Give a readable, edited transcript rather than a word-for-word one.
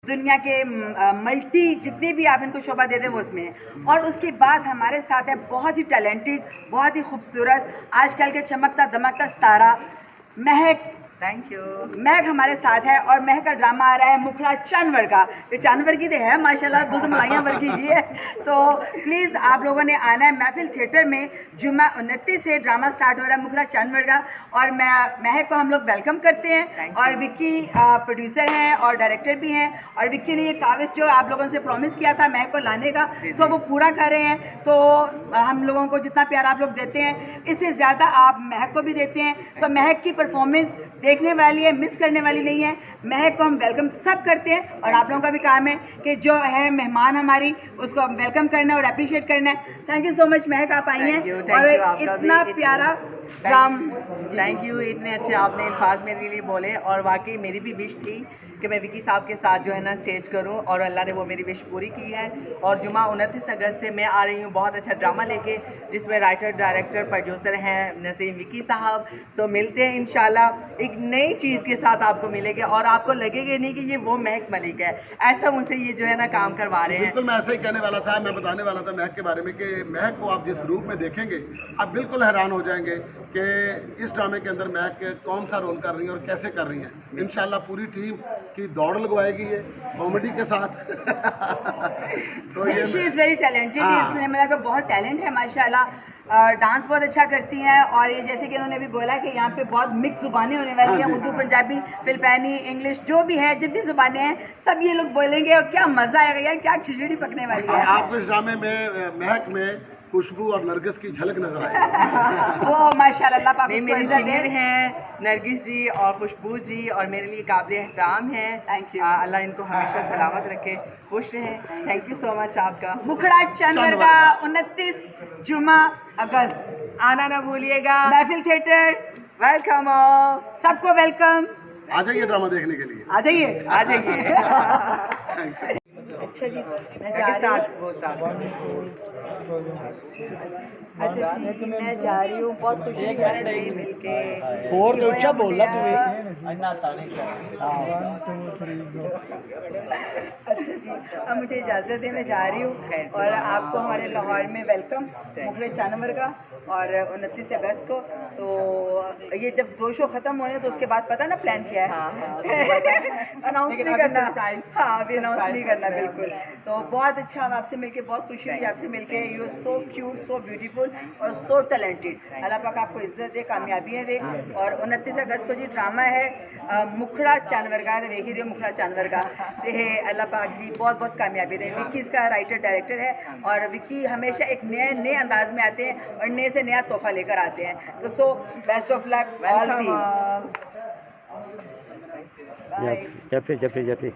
दुनिया के मल्टी जितने भी आप इनको शोभा देते हैं वो उसमें है। और उसके बाद हमारे साथ है बहुत ही टैलेंटेड, बहुत ही खूबसूरत, आजकल के चमकता दमकता सितारा महक। Thank you. महक हमारे साथ है और महक का ड्रामा आ रहा है मुखड़ा चांदवर का। तो चांदवर की तो है माशाल्लाह, दूध मलाइयाँ वर्गी की है। तो प्लीज़ आप लोगों ने आना है महफिल थिएटर में। जुम्मा 29 से ड्रामा स्टार्ट हो रहा है मुखड़ा चांदवर का। और महक को हम लोग वेलकम करते हैं। और विक्की प्रोड्यूसर हैं और डायरेक्टर भी हैं। और विक्की ने ये काविश जो आप लोगों से प्रॉमिस किया था महक को लाने का, तो वो पूरा कर रहे हैं। तो हम लोगों को जितना प्यार आप लोग देते हैं, इससे ज़्यादा आप महक को भी देते हैं। तो महक की परफॉर्मेंस देखने वाली है, मिस करने वाली नहीं है। महक को हम वेलकम सब करते हैं। और आप लोगों का भी काम है कि जो है मेहमान हमारी, उसको वेलकम करना है और अप्रिशिएट करना है। थैंक यू सो मच महक, आप आई हैं और इतना प्यारा ड्राम। थैंक यू, इतने अच्छे आपने अल्फाज मेरे लिए बोले। और वाकई मेरी भी विश थी कि मैं विकी साहब के साथ जो है ना स्टेज करूं, और अल्लाह ने वो मेरी विश पूरी की है। और जुमा 29 अगस्त से मैं आ रही हूं बहुत अच्छा ड्रामा लेके, जिसमें राइटर डायरेक्टर प्रोड्यूसर हैं नसीम विकी साहब। तो मिलते हैं इंशाल्लाह एक नई चीज़ के साथ, आपको मिलेंगे और आपको लगेगा नहीं कि ये वो महक मलिक है, ऐसा मुझसे ये जो है ना काम करवा रहे हैं। बिल्कुल, मैं ऐसा ही कहने वाला था, मैं बताने वाला था महक के बारे में कि महक को आप जिस रूप में देखेंगे आप बिल्कुल हैरान हो जाएंगे कि इस ड्रामे के अंदर महक कौन सा रोल कर रही है और कैसे कर रही हैं। इंशाल्लाह पूरी टीम की दौड़ लगवाएगी ये कॉमेडी के साथ। तो ये शी इज़ वेरी टैलेंटेड, इसलिए मेरा बहुत टैलेंट है माशाल्लाह। डांस बहुत अच्छा करती हैं। और ये जैसे कि उन्होंने भी बोला कि यहाँ पे बहुत मिक्स ज़ुबानें होने वाली हैं, उर्दू, पंजाबी, फिलिपानी, इंग्लिश, जो भी है जितनी ज़ुबानें हैं सब ये लोग बोलेंगे और क्या मज़ा आएगा यार, क्या खिचड़ी पकने वाली है। आपको इस ड्रामे में महक में खुशबू और नरगिस की झलक नजर आएगी। वो माशाल्लाह पापा मेरी सीनियर हैं नरगिस जी और खुशबू जी, और मेरे लिए काबिल एहतराम हैं। थैंक यू, अल्लाह इनको हमेशा सलामत रखे, खुश रहें। थैंक यू सो मच आपका। मुखड़ा चांदवर का 29 जुमा अगस्त आना ना भूलिएगा महफिल थिएटर। वेलकम, सबको वेलकम। आ जाइए ड्रामा देखने के लिए, आ जाइए, आ जाइए। अच्छा जी, मैं जा रही हूँ। अच्छा जी, मैं जा रही हूँ, बहुत खुशी है आपसे मिलके। और तो अच्छा बोला तुम्हें। अच्छा जी, अब मुझे इजाज़त है, मैं जा रही हूँ। और आपको हमारे लाहौर में वेलकम मुखड़ा चांदवर का, और 29 अगस्त को। तो ये जब 2 शो ख़त्म होने तो उसके बाद पता ना प्लान किया है। अनाउंस नहीं करना, हाँ अभी अनाउंस नहीं करना बिल्कुल। तो बहुत अच्छा, आपसे मिलके बहुत खुशी हुई, आपसे मिलके। You are so cute, so beautiful और सो टैलेंटेड। अल्लाह पाक आपको इज्जत दे, कामयाबियाँ दे। और 29 अगस्त को जी ड्रामा है मुखड़ा चांदवर का, देख ही रहे हो मुखड़ा चांदवर का। तो अल्लाह पाक जी बहुत बहुत कामयाबी दे। विक्की इसका राइटर डायरेक्टर है और विक्की हमेशा एक नए अंदाज में आते हैं और नए से नया तोहफा लेकर आते हैं। तो so best of luck all team. जब